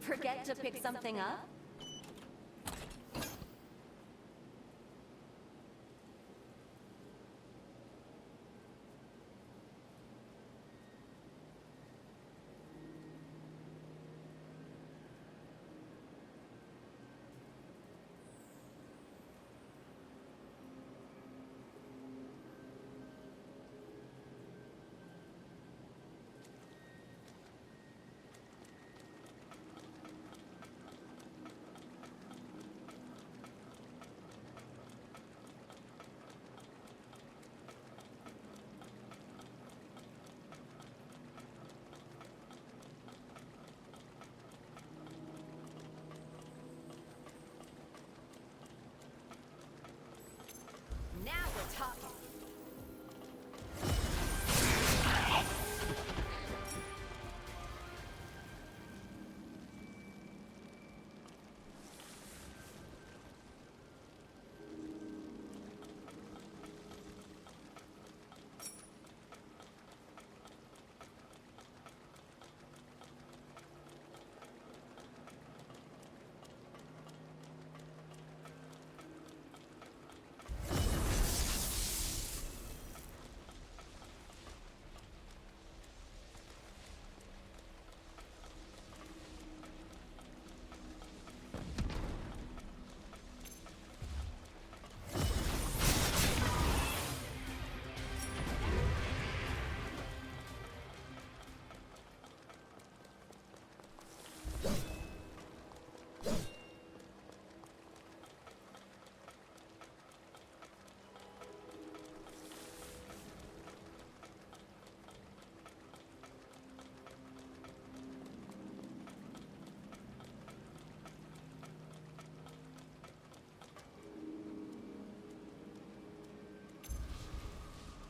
Forget to pick something up? Now we're talking.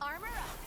Armor up!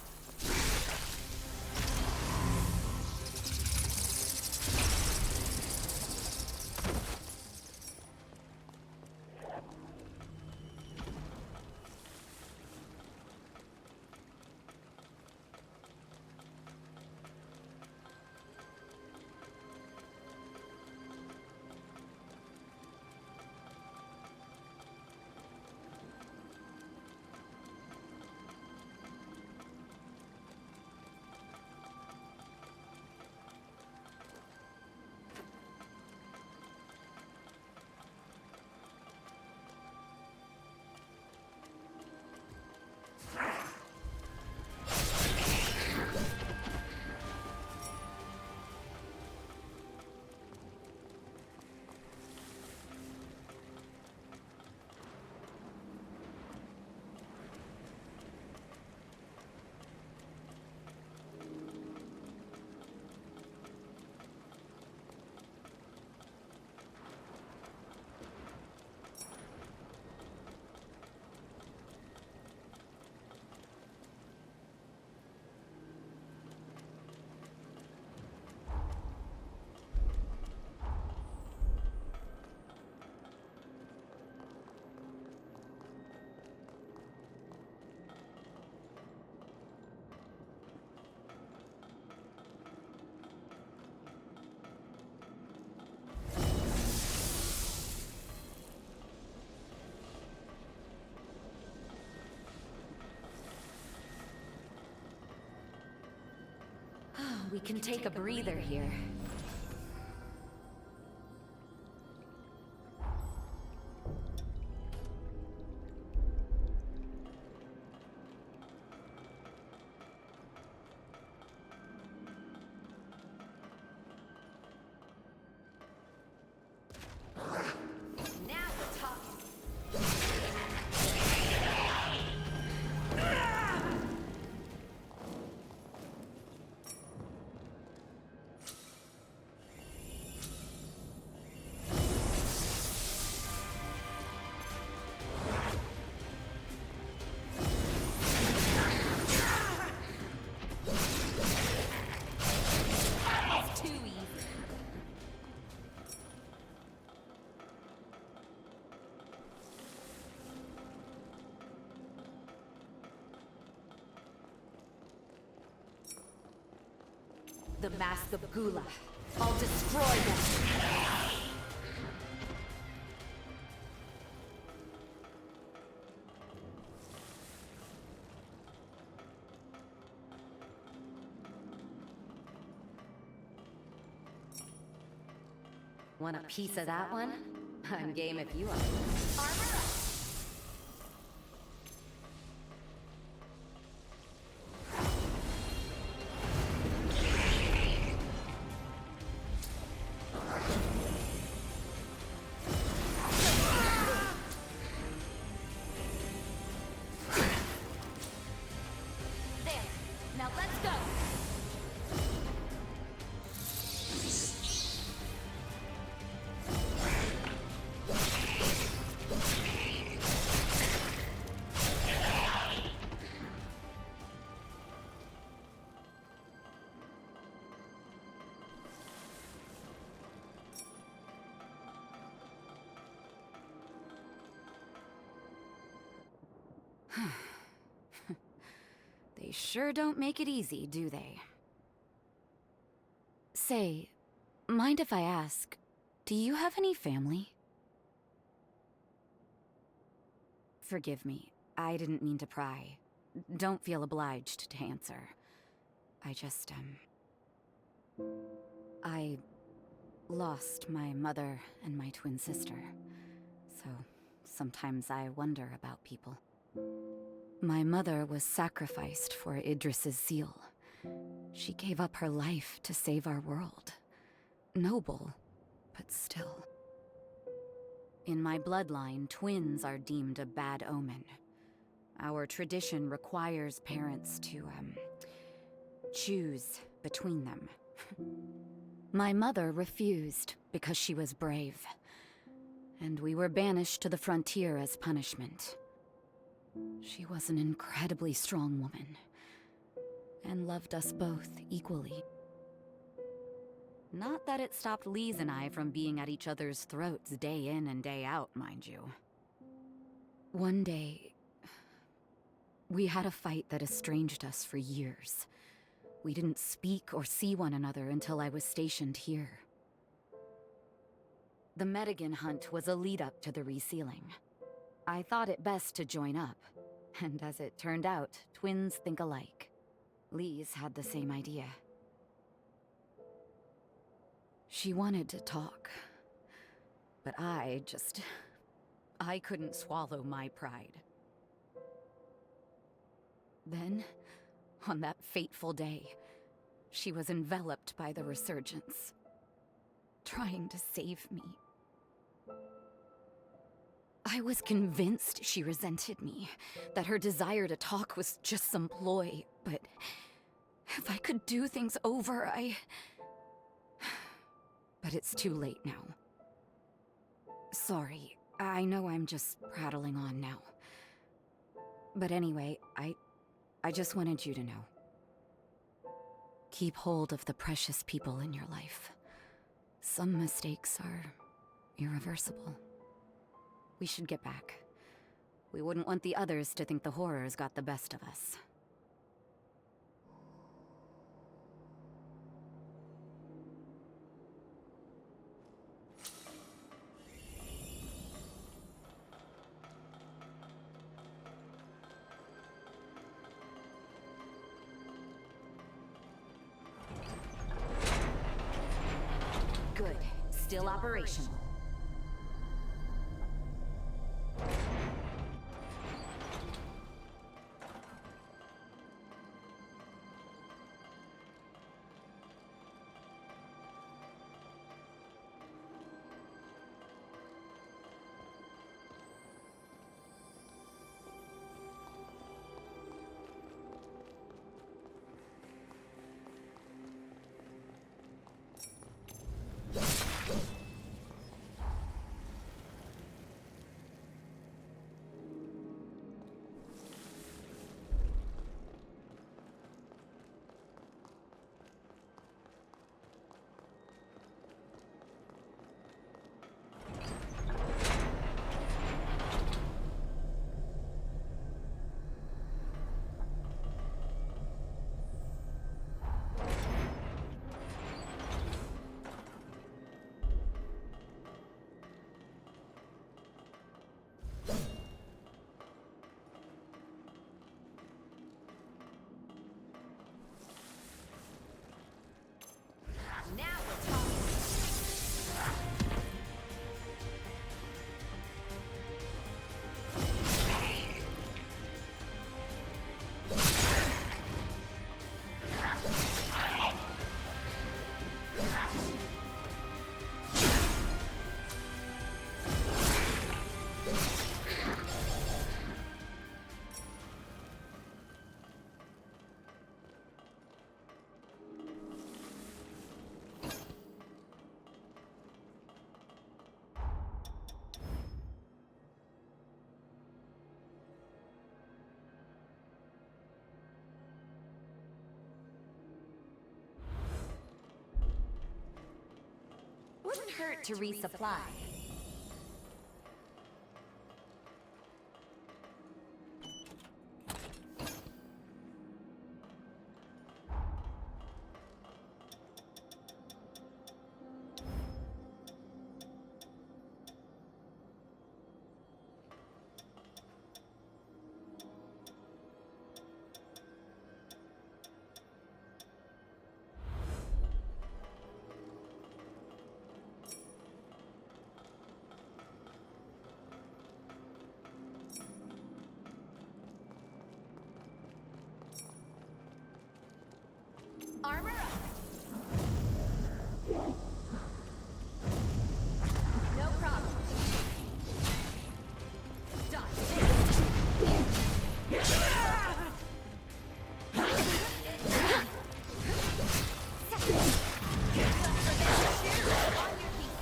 We can take a breather here. The Mask of Gula. I'll destroy them! Want a piece of that one? I'm game if you are. Armor up! They sure don't make it easy, do they? Say, mind if I ask, do you have any family? Forgive me, I didn't mean to pry. Don't feel obliged to answer. I just, I lost my mother and my twin sister, so sometimes I wonder about people. My mother was sacrificed for Idris's seal. She gave up her life to save our world. Noble, but still. In my bloodline, twins are deemed a bad omen. Our tradition requires parents to, choose between them. My mother refused because she was brave, and we were banished to the frontier as punishment. She was an incredibly strong woman, and loved us both equally. Not that it stopped Lise and I from being at each other's throats day in and day out, mind you. One day, we had a fight that estranged us for years. We didn't speak or see one another until I was stationed here. The Medigan hunt was a lead-up to the resealing. I thought it best to join up, and as it turned out, twins think alike. Lise had the same idea. She wanted to talk, but I couldn't swallow my pride. Then, on that fateful day, she was enveloped by the resurgence, trying to save me. I was convinced she resented me, that her desire to talk was just some ploy, but if I could do things over, But it's too late now. Sorry, I know I'm just prattling on now. But anyway, I just wanted you to know. Keep hold of the precious people in your life. Some mistakes are irreversible. We should get back. We wouldn't want the others to think the horrors got the best of us. Good. Still operational. hurt to resupply. Armor up! No problem. Dodge this! On your feet.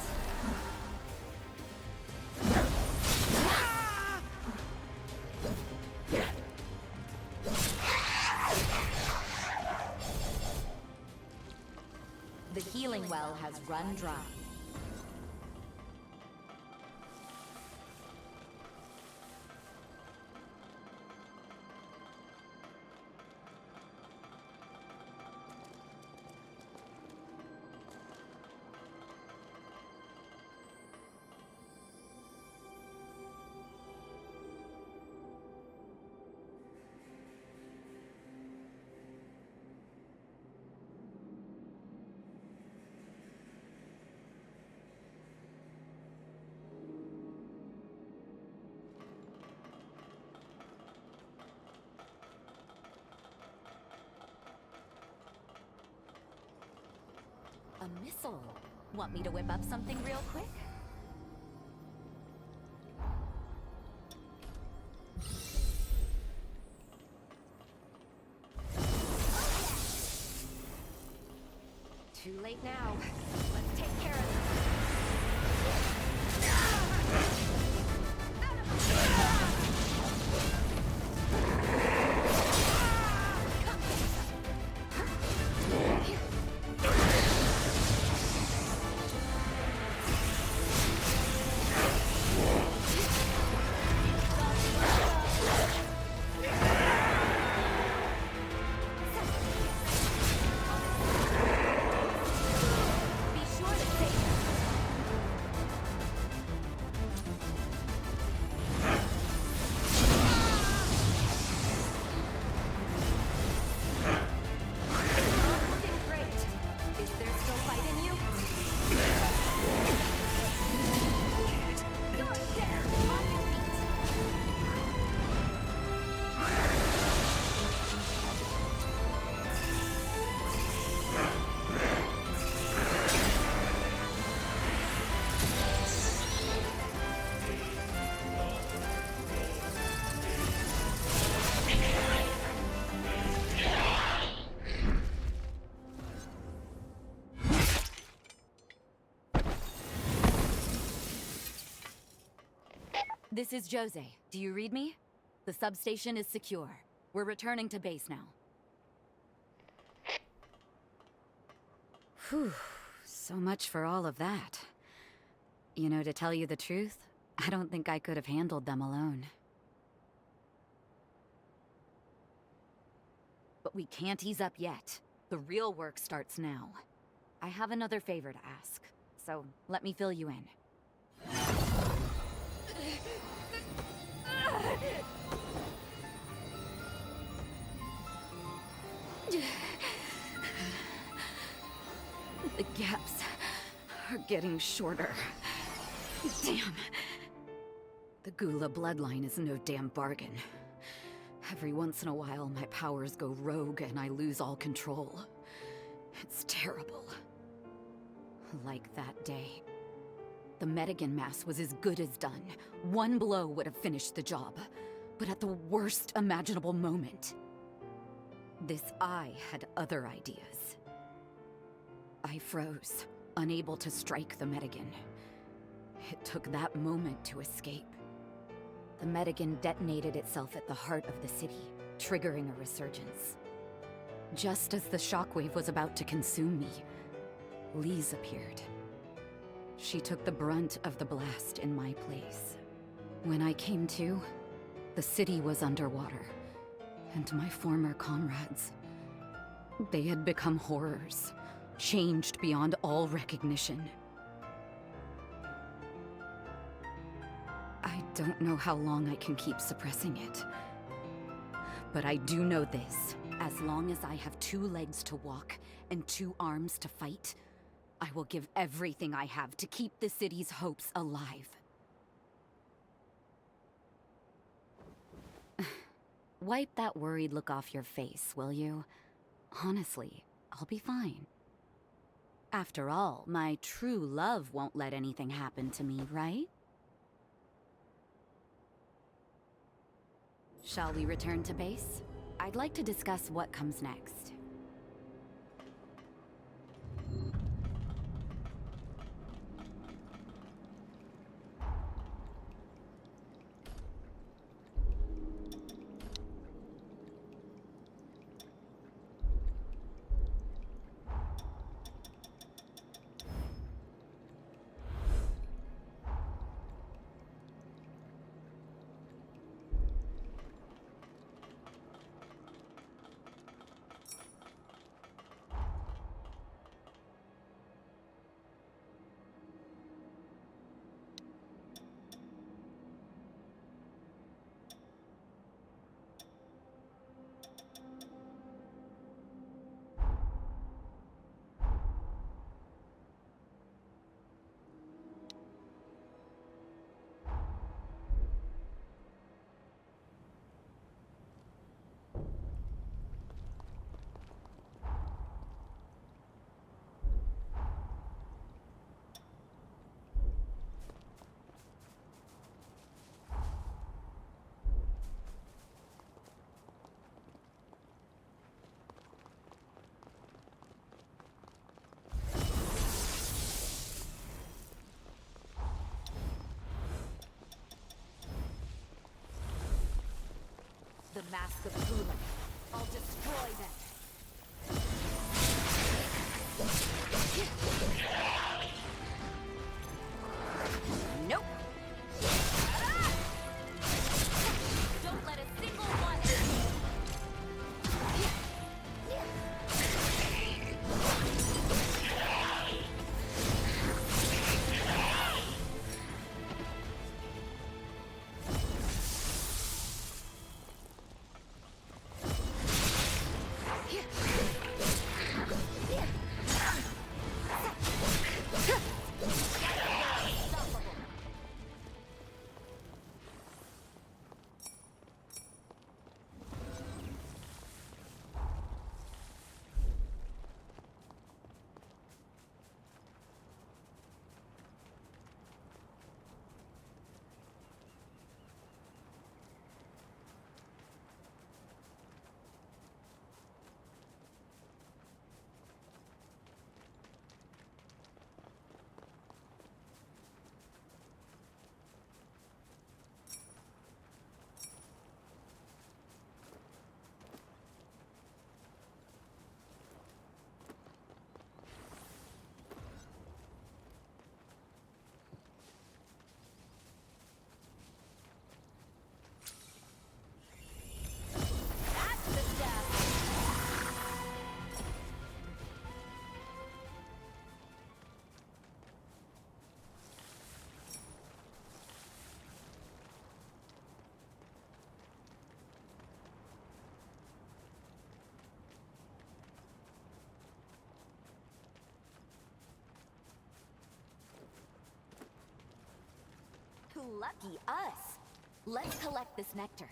The healing well has run dry. A missile. Want me to whip up something real quick? Too late now. Let's take care of it. This is Josèe. Do you read me? The substation is secure. We're returning to base now. Whew. So much for all of that. You know, to tell you the truth, I don't think I could have handled them alone. But we can't ease up yet. The real work starts now. I have another favor to ask, so let me fill you in. The gaps are getting shorter. Damn. The Gula bloodline is no damn bargain. Every once in a while, my powers go rogue and I lose all control. It's terrible. Like that day. The Medigan mass was as good as done. One blow would have finished the job. But at the worst imaginable moment. This eye had other ideas. I froze, unable to strike the Medigan. It took that moment to escape. The Medigan detonated itself at the heart of the city, triggering a resurgence. Just as the shockwave was about to consume me, Lise appeared. She took the brunt of the blast in my place. When I came to, the city was underwater, and my former comrades, they had become horrors, changed beyond all recognition. I don't know how long I can keep suppressing it. But I do know this. As long as I have 2 legs to walk and 2 arms to fight, I will give everything I have to keep the city's hopes alive. Wipe that worried look off your face, will you? Honestly, I'll be fine. After all, my true love won't let anything happen to me, right? Shall we return to base? I'd like to discuss what comes next. The Mask of Pilon. I'll destroy them. Nope. Don't let a single one. Lucky us! Let's collect this nectar.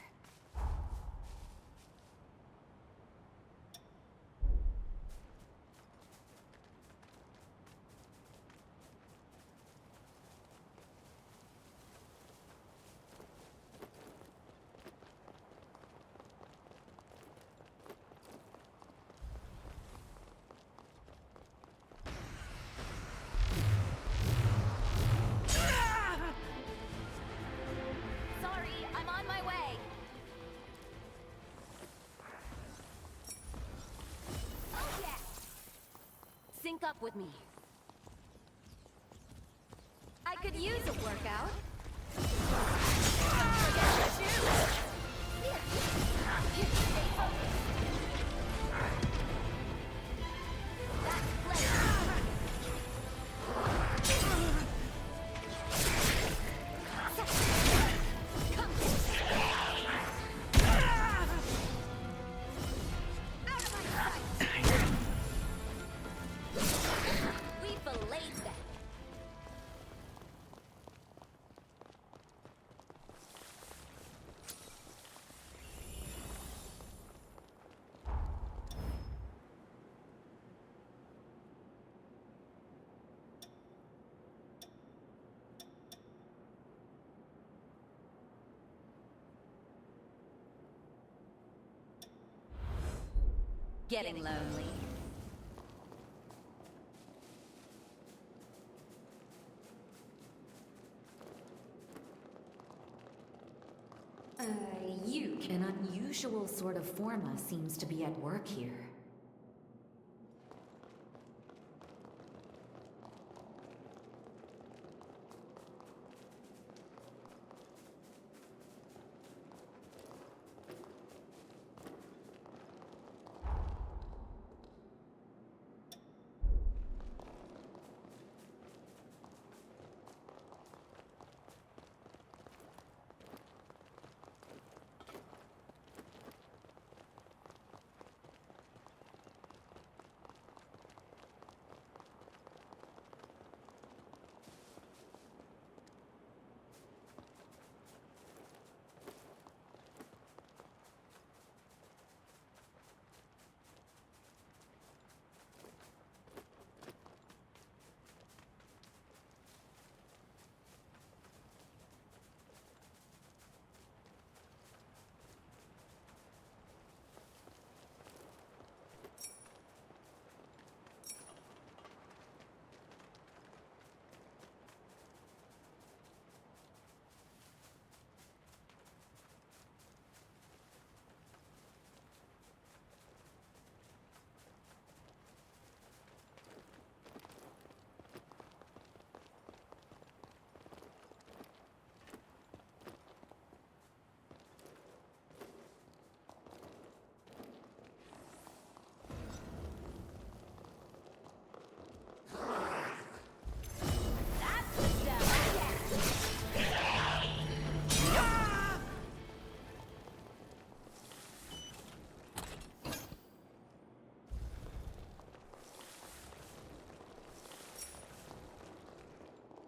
Sync up with me. could use a workout. Getting lonely. An unusual sort of forma seems to be at work here.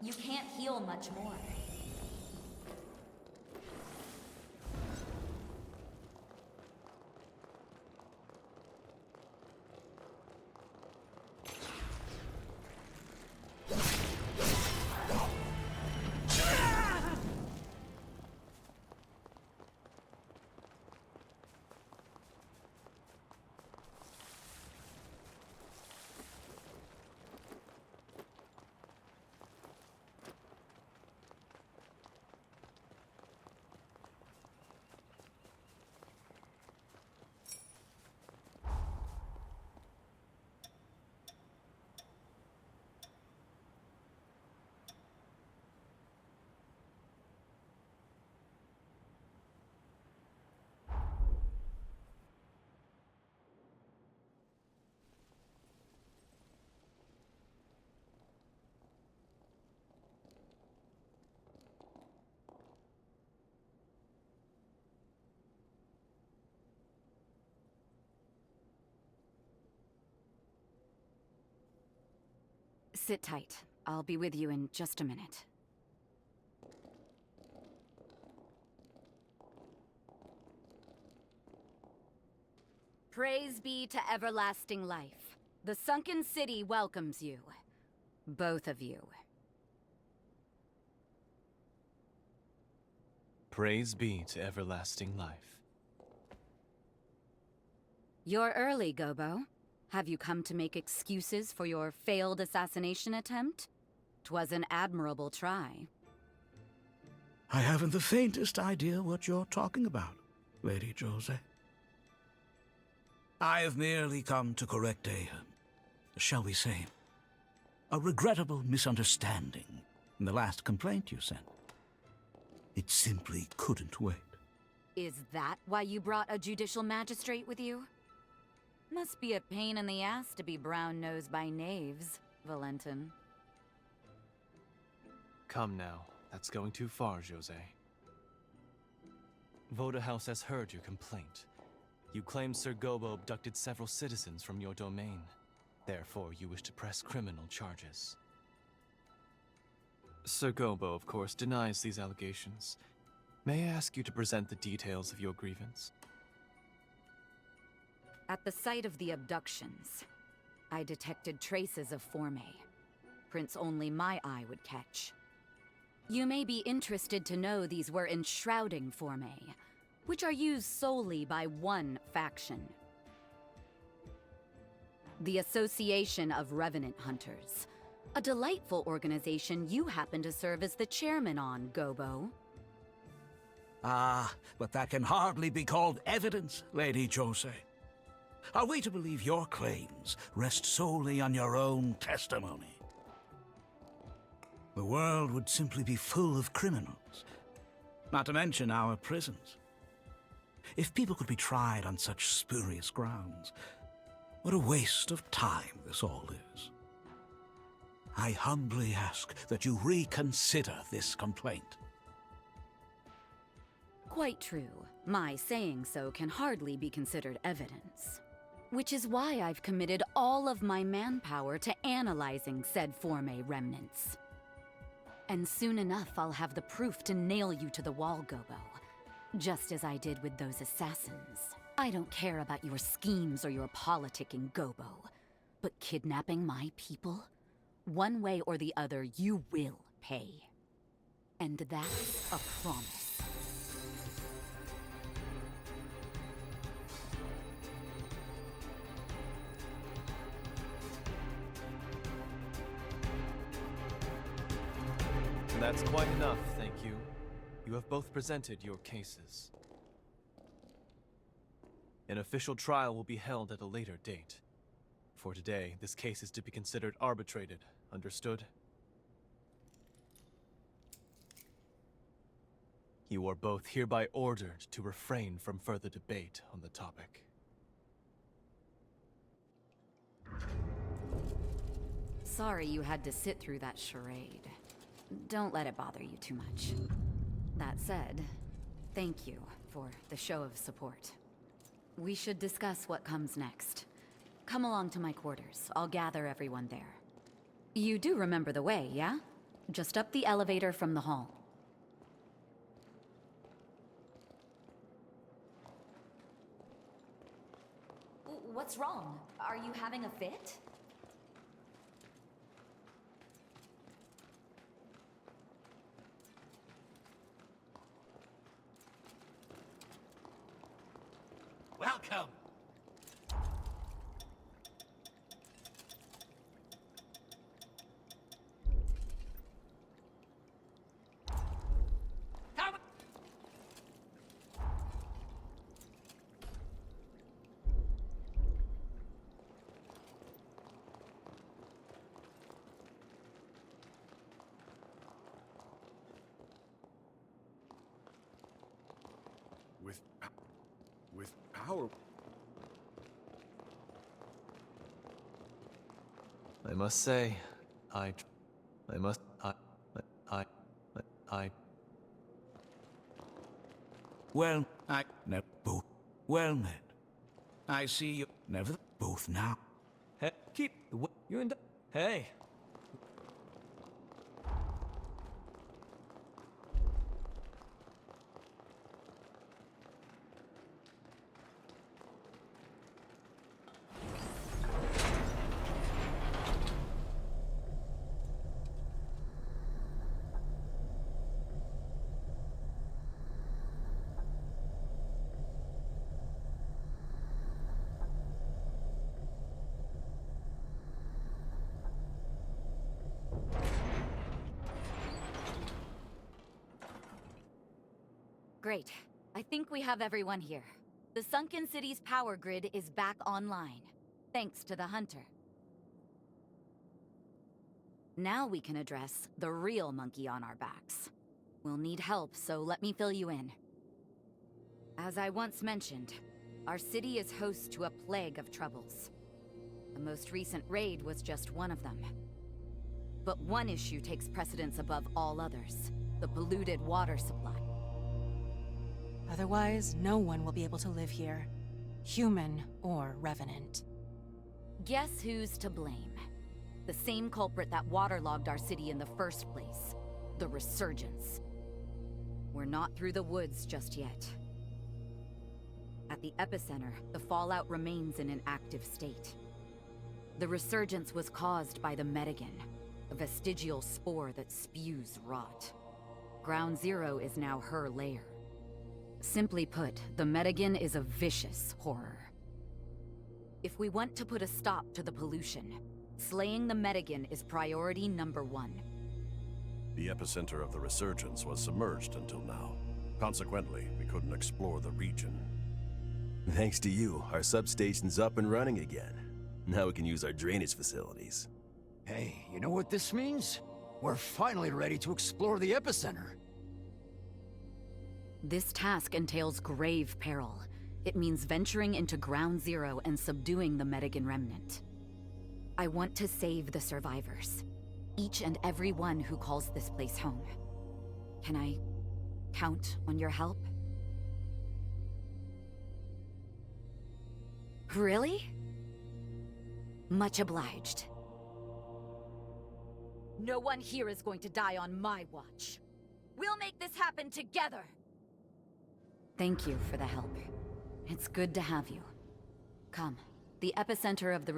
You can't heal much more. Sit tight. I'll be with you in just a minute. Praise be to everlasting life. The Sunken City welcomes you. Both of you. Praise be to everlasting life. You're early, Gobo. Have you come to make excuses for your failed assassination attempt? 'Twas an admirable try. I haven't the faintest idea what you're talking about, Lady Josèe. I have merely come to correct shall we say, a regrettable misunderstanding in the last complaint you sent. It simply couldn't wait. Is that why you brought a judicial magistrate with you? Must be a pain in the ass to be brown-nosed by knaves, Valentin. Come now, that's going too far, Josèe. Gatehouse has heard your complaint. You claim Sir Gobo abducted several citizens from your domain. Therefore, you wish to press criminal charges. Sir Gobo, of course, denies these allegations. May I ask you to present the details of your grievance? At the site of the abductions, I detected traces of Forme. Prints only my eye would catch. You may be interested to know these were enshrouding Forme, which are used solely by one faction. The Association of Revenant Hunters. A delightful organization you happen to serve as the chairman on, Gobo. Ah, but that can hardly be called evidence, Lady Josèe. Are we to believe your claims rest solely on your own testimony? The world would simply be full of criminals, not to mention our prisons. If people could be tried on such spurious grounds, what a waste of time this all is. I humbly ask that you reconsider this complaint. Quite true. My saying so can hardly be considered evidence. Which is why I've committed all of my manpower to analyzing said Forme remnants. And soon enough, I'll have the proof to nail you to the wall, Gobo. Just as I did with those assassins. I don't care about your schemes or your politicking, Gobo. But kidnapping my people? One way or the other, you will pay. And that's a promise. That's quite enough, thank you. You have both presented your cases. An official trial will be held at a later date. For today, this case is to be considered arbitrated. Understood? You are both hereby ordered to refrain from further debate on the topic. Sorry you had to sit through that charade. Don't let it bother you too much. That said, thank you for the show of support. We should discuss what comes next. Come along to my quarters. I'll gather everyone there. You do remember the way, yeah? Just up the elevator from the hall. What's wrong? Are you having a fit? Welcome! With power. I must say, Well, both well met. I see you never both now. Hey, keep you and hey. Great. I think we have everyone here. The Sunken City's power grid is back online, thanks to the Hunter. Now we can address the real monkey on our backs. We'll need help, so let me fill you in. As I once mentioned, our city is host to a plague of troubles. The most recent raid was just one of them. But one issue takes precedence above all others: the polluted water supply. Otherwise, no one will be able to live here. Human or revenant. Guess who's to blame? The same culprit that waterlogged our city in the first place. The Resurgence. We're not through the woods just yet. At the epicenter, the fallout remains in an active state. The Resurgence was caused by the Medigan, a vestigial spore that spews rot. Ground Zero is now her lair. Simply put, the Medigan is a vicious horror. If we want to put a stop to the pollution, slaying the Medigan is priority number 1. The epicenter of the Resurgence was submerged until now. Consequently, we couldn't explore the region. Thanks to you, our substation's up and running again. Now we can use our drainage facilities. Hey, you know what this means? We're finally ready to explore the epicenter. This task entails grave peril. It means venturing into Ground Zero and subduing the Medigan remnant. I want to save the survivors. Each and every one who calls this place home. Can I count on your help? Really? Much obliged. No one here is going to die on my watch. We'll make this happen together! Thank you for the help. It's good to have you. Come, the epicenter of the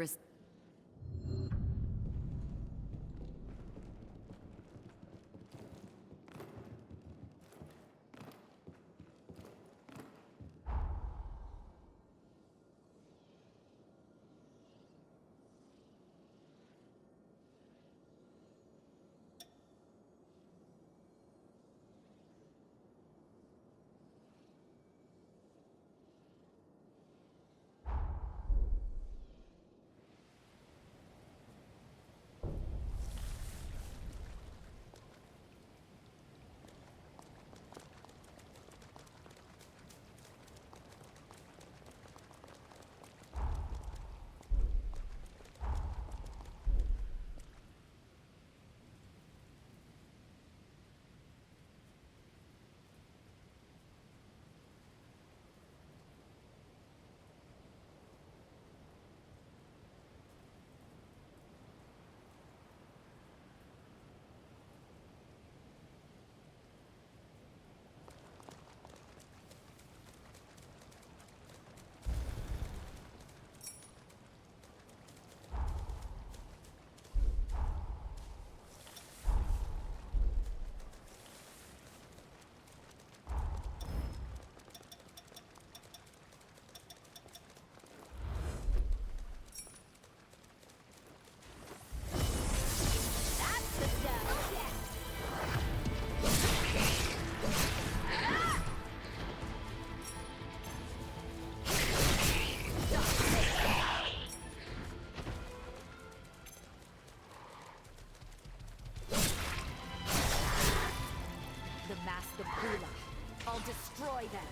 I'll destroy them.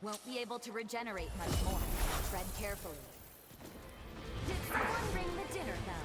Won't be able to regenerate much more. Tread carefully. Did someone ring the dinner bell?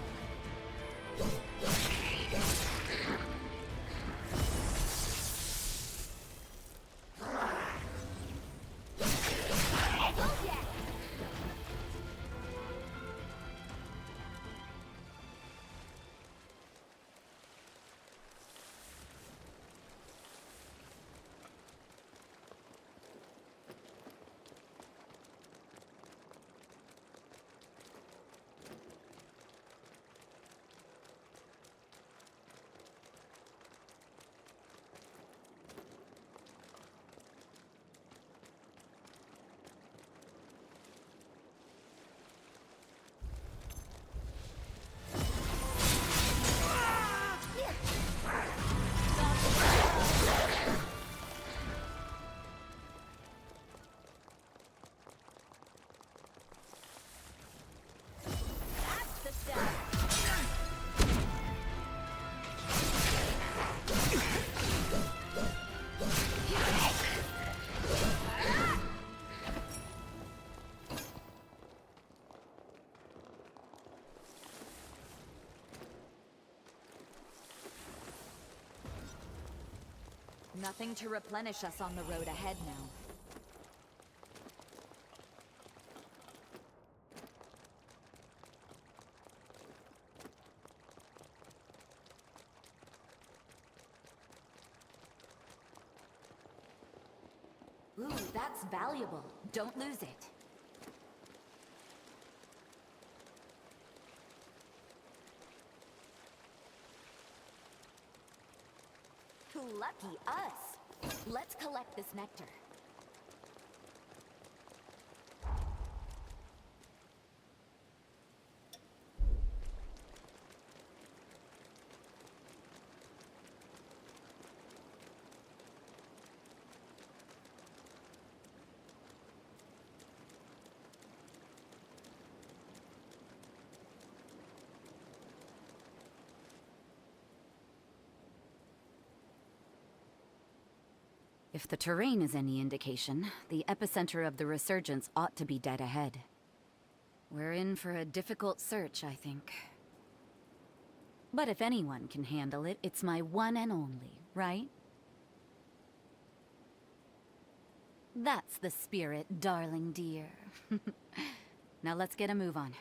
Nothing to replenish us on the road ahead now. Ooh, that's valuable. Don't lose it. Lucky us! Let's collect this nectar. If the terrain is any indication, the epicenter of the resurgence ought to be dead ahead. We're in for a difficult search, I think. But if anyone can handle it, it's my one and only, right? That's the spirit, darling dear. Now let's get a move on.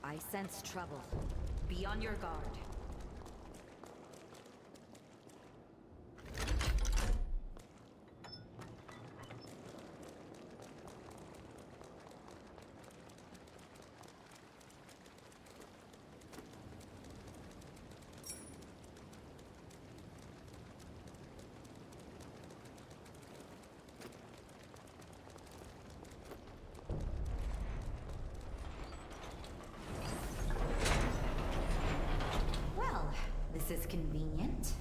I sense trouble. Be on your guard. This is convenient.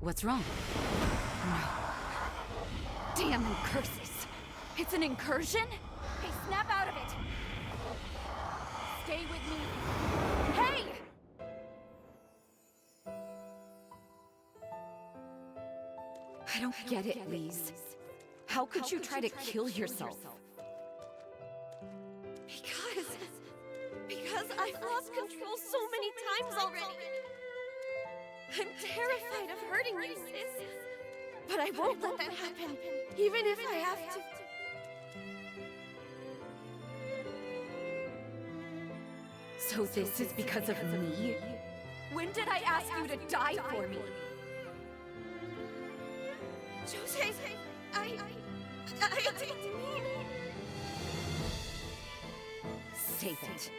What's wrong? No. Damn incursus! It's an incursion? Hey, snap out of it! Stay with me. Hey! I don't get it, Lise. How could you try to kill yourself? Because I've lost control so many times already. I'm terrified of hurting you, sis. But I won't let that happen, even if I have to. So this is because of me? When did I ask you to die for me? Josèe, I didn't mean... tape it.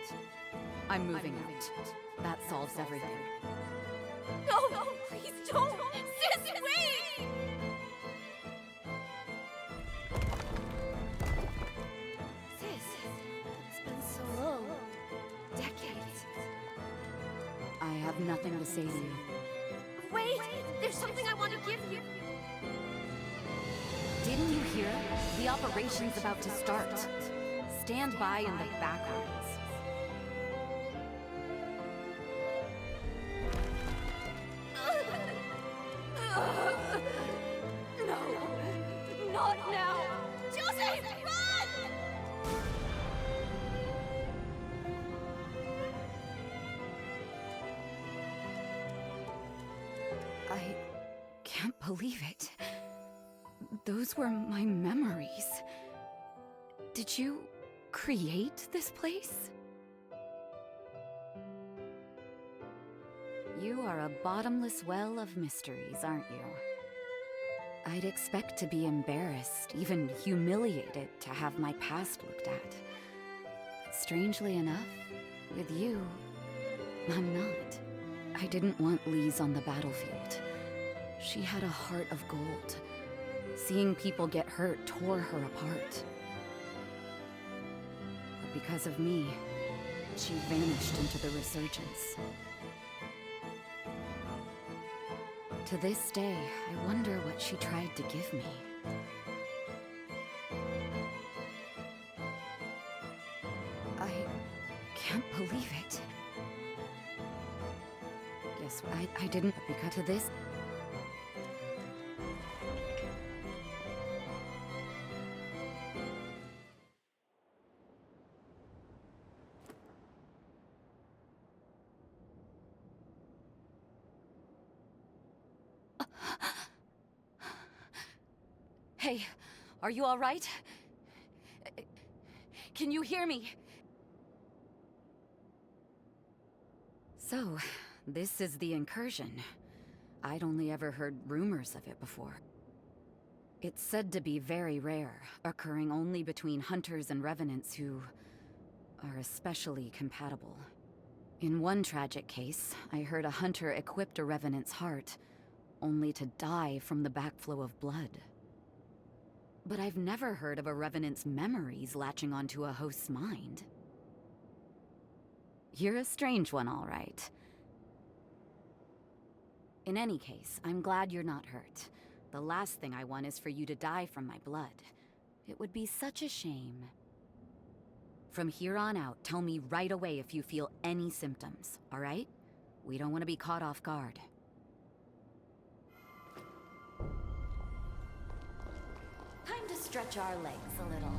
I'm moving out. That solves everything. No, please don't! Sis, wait! Sis, it's been so long. Decades. I have nothing to say to you. Wait! There's something I want to give you! Didn't you hear? The operation's about to start. Stand by in the backgrounds. No! Not now! Josèe, run! I can't believe it. Those were my memories. Did you create this place? You are a bottomless well of mysteries, aren't you? I'd expect to be embarrassed, even humiliated, to have my past looked at. But strangely enough, with you, I'm not. I didn't want Lise on the battlefield. She had a heart of gold. Seeing people get hurt tore her apart. But because of me, she vanished into the resurgence. To this day, I wonder what she tried to give me. I can't believe it. Guess what? I didn't, because of this. Hey, are you all right? Can you hear me? So, this is the Incursion. I'd only ever heard rumors of it before. It's said to be very rare, occurring only between hunters and revenants who are especially compatible. In one tragic case, I heard a hunter equipped a revenant's heart, only to die from the backflow of blood. But I've never heard of a revenant's memories latching onto a host's mind. You're a strange one, all right. In any case, I'm glad you're not hurt. The last thing I want is for you to die from my blood. It would be such a shame. From here on out, tell me right away if you feel any symptoms, all right? We don't want to be caught off guard. Time to stretch our legs a little.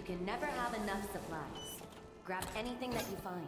can never have enough supplies. Grab anything that you find.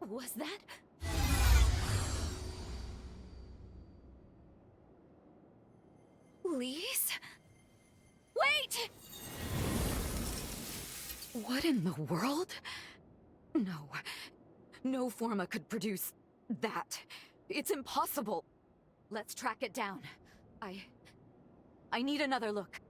Was that? Lise? Wait! What in the world? No. No Forma could produce that. It's impossible. Let's track it down. I need another look.